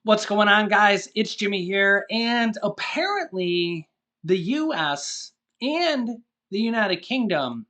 What's going on, guys? It's Jimmy here, and apparently the US and the United Kingdom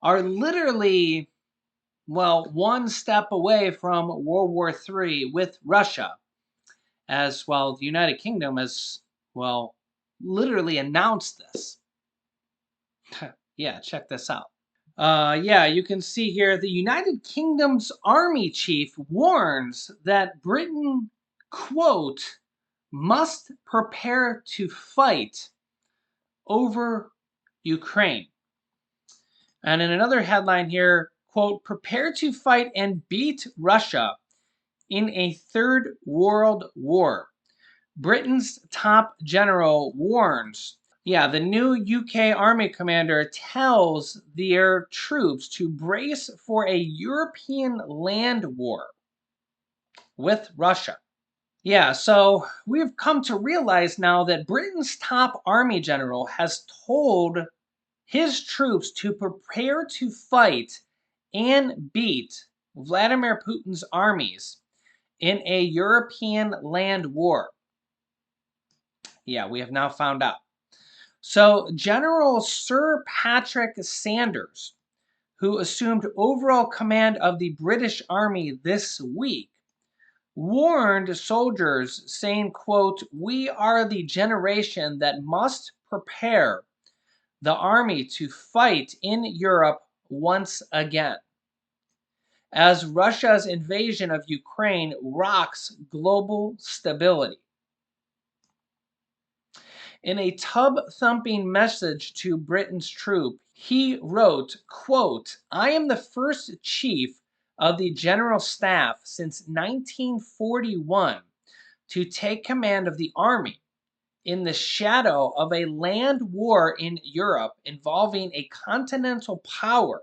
are literally, well, one step away from World War III with Russia, as well, the United Kingdom has, well, literally announced this. Yeah, check this out. Yeah, you can see here the United Kingdom's army chief warns that Britain, quote, must prepare to fight over Ukraine. And in another headline here, quote, prepare to fight and beat Russia in a third world war. Britain's top general warns. Yeah, the new UK Army commander tells their troops to brace for a European land war with Russia. Yeah, so we've come to realize now that Britain's top army general has told his troops to prepare to fight and beat Vladimir Putin's armies in a European land war. Yeah, we have now found out. So, General Sir Patrick Sanders, who assumed overall command of the British Army this week, warned soldiers, saying, quote, we are the generation that must prepare the army to fight in Europe once again, as Russia's invasion of Ukraine rocks global stability. In a tub-thumping message to Britain's troop, he wrote, quote, I am the first chief of the General Staff since 1941 to take command of the army in the shadow of a land war in Europe involving a continental power.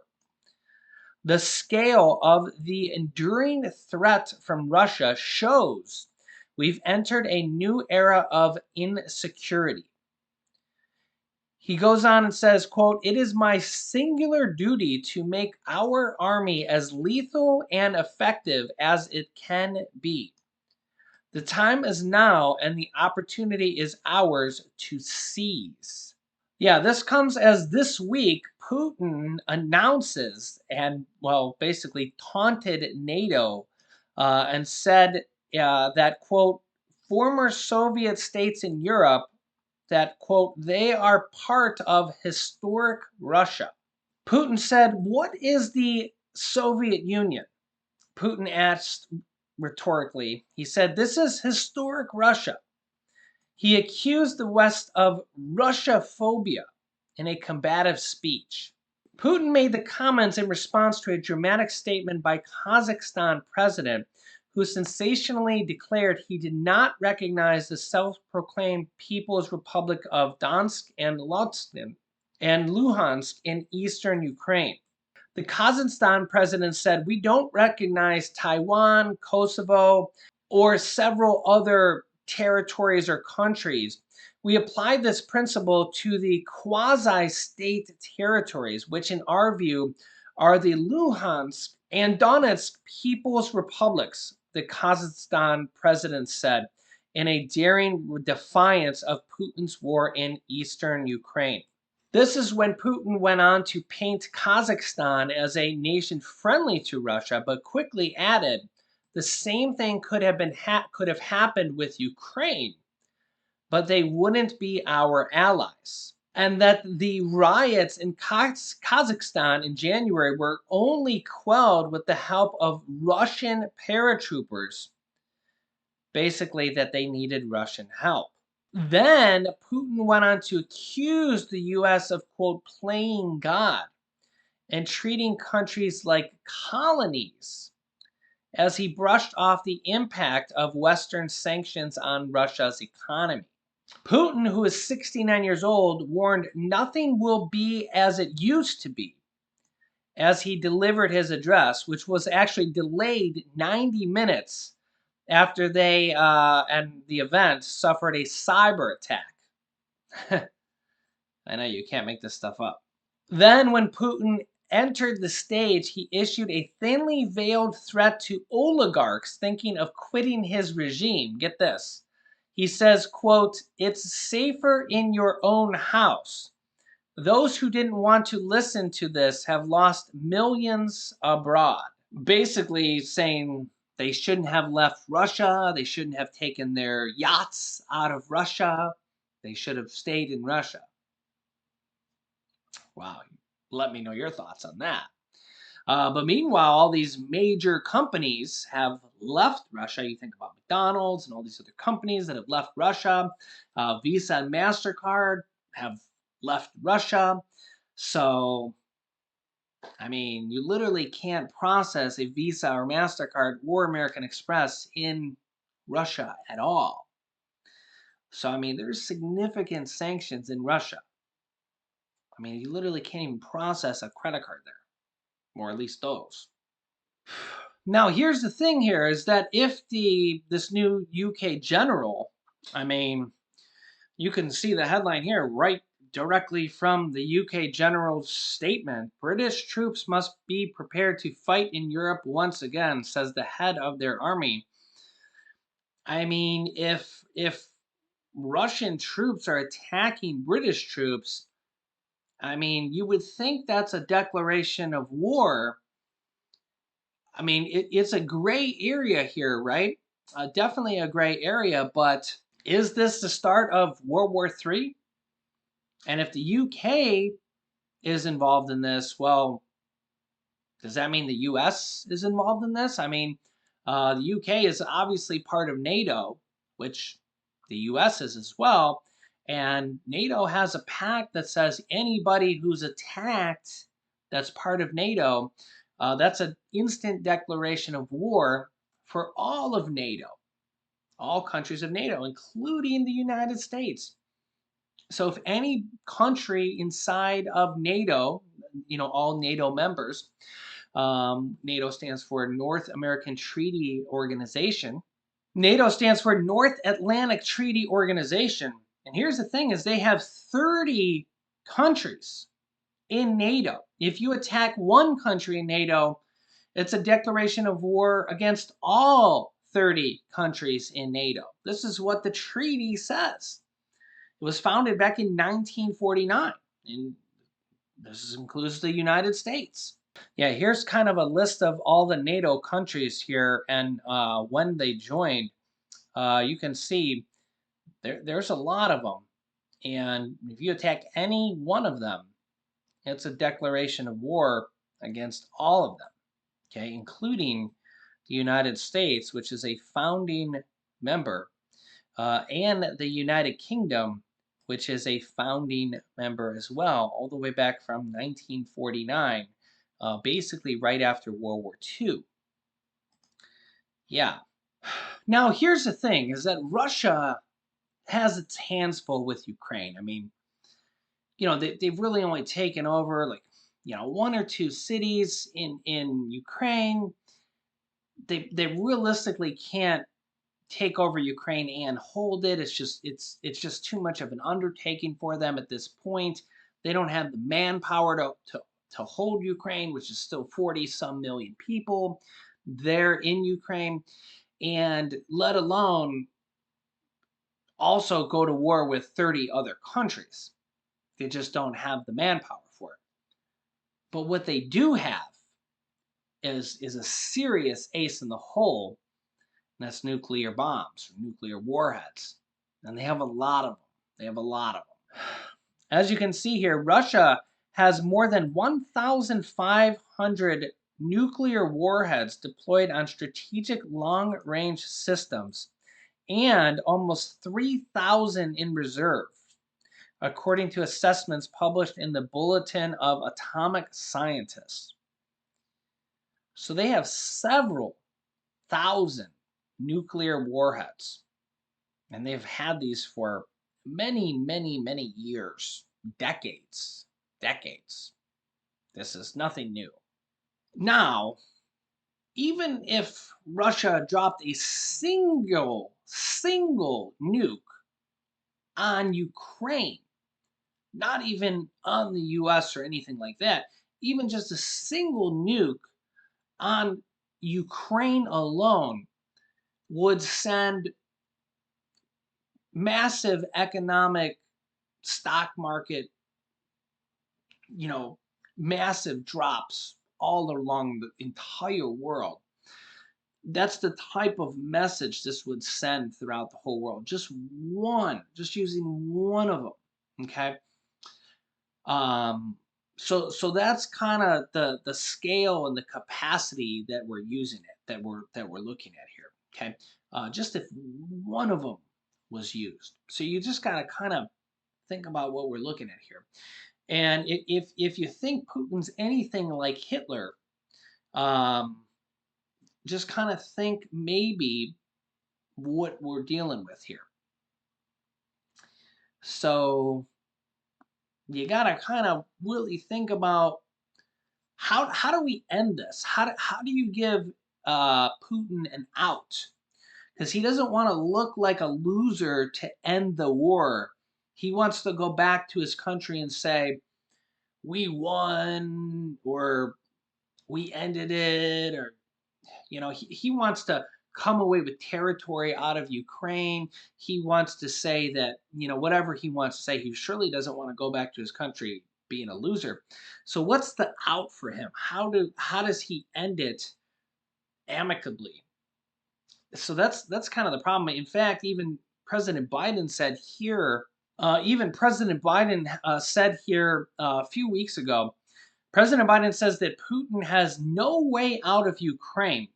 The scale of the enduring threat from Russia shows we've entered a new era of insecurity. He goes on and says, quote, it is my singular duty to make our army as lethal and effective as it can be. The time is now, and the opportunity is ours to seize. Yeah, this comes as this week Putin announces and, well, basically taunted NATO and said that, quote, former Soviet states in Europe that, quote, they are part of historic Russia. Putin said, what is the Soviet Union? Putin asked rhetorically. He said, this is historic Russia. He accused the West of Russia-phobia in a combative speech. Putin made the comments in response to a dramatic statement by Kazakhstan president who sensationally declared he did not recognize the self-proclaimed People's Republic of Donetsk and Luhansk in eastern Ukraine. The Kazakhstan president said, we don't recognize Taiwan, Kosovo, or several other territories or countries. We apply this principle to the quasi-state territories, which in our view are the Luhansk and Donetsk People's Republics, the Kazakhstan president said in a daring defiance of Putin's war in eastern Ukraine. This is when Putin went on to paint Kazakhstan as a nation friendly to Russia, but quickly added the same thing could have happened with Ukraine, but they wouldn't be our allies. And that the riots in Kazakhstan in January were only quelled with the help of Russian paratroopers. Basically, that they needed Russian help. Then Putin went on to accuse the US of, quote, playing God and treating countries like colonies as he brushed off the impact of Western sanctions on Russia's economy. Putin, who is 69 years old, warned nothing will be as it used to be as he delivered his address, which was actually delayed 90 minutes after they and the event suffered a cyber attack. I know you can't make this stuff up. Then when Putin entered the stage, he issued a thinly veiled threat to oligarchs thinking of quitting his regime. Get this. He says, quote, "It's safer in your own house. Those who didn't want to listen to this have lost millions abroad." Basically saying they shouldn't have left Russia. They shouldn't have taken their yachts out of Russia. They should have stayed in Russia. Wow. Let me know your thoughts on that. But meanwhile, all these major companies have left Russia. You think about McDonald's and all these other companies that have left Russia. Visa and MasterCard have left Russia. So, I mean, you literally can't process a Visa or MasterCard or American Express in Russia at all. So, I mean, there's significant sanctions in Russia. I mean, you literally can't even process a credit card there, or at least those. Now, here's the thing here is that if this new UK general, I mean, you can see the headline here right directly from the UK general's statement. British troops must be prepared to fight in Europe once again, says the head of their army. I mean, if Russian troops are attacking British troops, I mean, you would think that's a declaration of war. I mean, it's a gray area here, right? Definitely a gray area, but is this the start of World War III? And if the UK is involved in this, well, does that mean the US is involved in this? I mean, the UK is obviously part of NATO, which the US is as well. And NATO has a pact that says anybody who's attacked that's part of NATO, that's an instant declaration of war for all of NATO, all countries of NATO, including the United States. So if any country inside of NATO, all NATO members, NATO stands for North American Treaty Organization. NATO stands for North Atlantic Treaty Organization. And here's the thing is they have 30 countries in NATO. If you attack one country in NATO, it's a declaration of war against all 30 countries in NATO. This is what the treaty says. It was founded back in 1949, and this includes the United States. Yeah, here's kind of a list of all the NATO countries here, and when they joined, you can see there's a lot of them. And if you attack any one of them, it's a declaration of war against all of them, okay, including the United States, which is a founding member, and the United Kingdom, which is a founding member as well, all the way back from 1949, basically right after World War II. Yeah. Now, here's the thing, is that Russia has its hands full with Ukraine. I mean, they've really only taken over like, one or two cities in Ukraine. They realistically can't take over Ukraine and hold it. It's just too much of an undertaking for them at this point. They don't have the manpower to hold Ukraine, which is still 40 some million people there in Ukraine, and let alone also go to war with 30 other countries. They just don't have the manpower for it. But what they do have is a serious ace in the hole, and that's nuclear bombs, or nuclear warheads. And they have a lot of them. They have a lot of them. As you can see here, Russia has more than 1,500 nuclear warheads deployed on strategic long-range systems and almost 3,000 in reserve, according to assessments published in the Bulletin of Atomic Scientists. So they have several thousand nuclear warheads. And they've had these for many, many, many years, decades, decades. This is nothing new. Now, even if Russia dropped a single nuke on Ukraine, not even on the US or anything like that, even just a single nuke on Ukraine alone would send massive economic stock market, you know, massive drops all along the entire world. That's the type of message this would send throughout the whole world. Just one, just using one of them. Okay. Um, so that's kind of the scale and the capacity that we're using it, that we're looking at here. Okay. Just if one of them was used. So you just gotta kind of think about what we're looking at here. And if you think Putin's anything like Hitler, um, just kind of think maybe what we're dealing with here. So you gotta kind of really think about how do we end this? How do you give Putin an out? Because he doesn't want to look like a loser to end the war. He wants to go back to his country and say, "We won," or "We ended it," or he wants to come away with territory out of Ukraine. He wants to say that, whatever he wants to say, he surely doesn't want to go back to his country being a loser. So what's the out for him? How does he end it amicably? So that's kind of the problem. In fact, even President Biden said here, said here a few weeks ago, President Biden says that Putin has no way out of Ukraine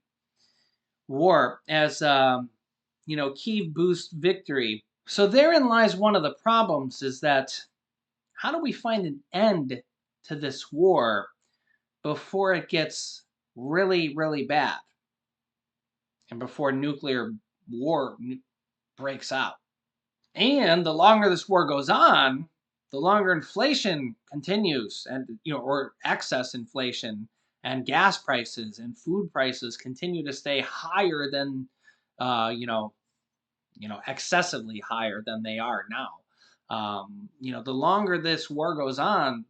war as Kyiv boosts victory. So therein lies one of the problems: is that how do we find an end to this war before it gets really, really bad and before nuclear war breaks out? And the longer this war goes on, the longer inflation continues, and or excess inflation, and gas prices and food prices continue to stay higher than, uh, you know, excessively higher than they are now. The longer this war goes on,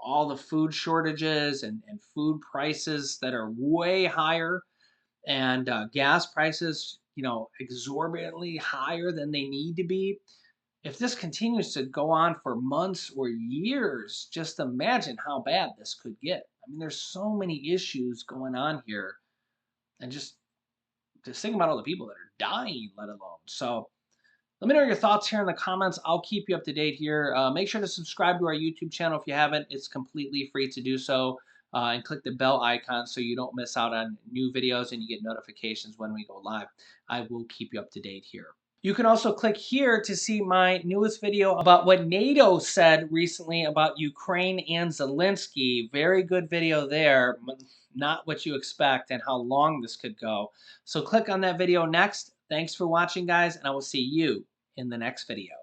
all the food shortages and food prices that are way higher, and gas prices, exorbitantly higher than they need to be. If this continues to go on for months or years, just imagine how bad this could get. I mean, there's so many issues going on here, and just think about all the people that are dying, let alone. So let me know your thoughts here in the comments. I'll keep you up to date here. Make sure to subscribe to our YouTube channel if you haven't. It's completely free to do so. And click the bell icon so you don't miss out on new videos and you get notifications when we go live. I will keep you up to date here. You can also click here to see my newest video about what NATO said recently about Ukraine and Zelensky. Very good video there. Not what you expect and how long this could go. So click on that video next. Thanks for watching, guys, and I will see you in the next video.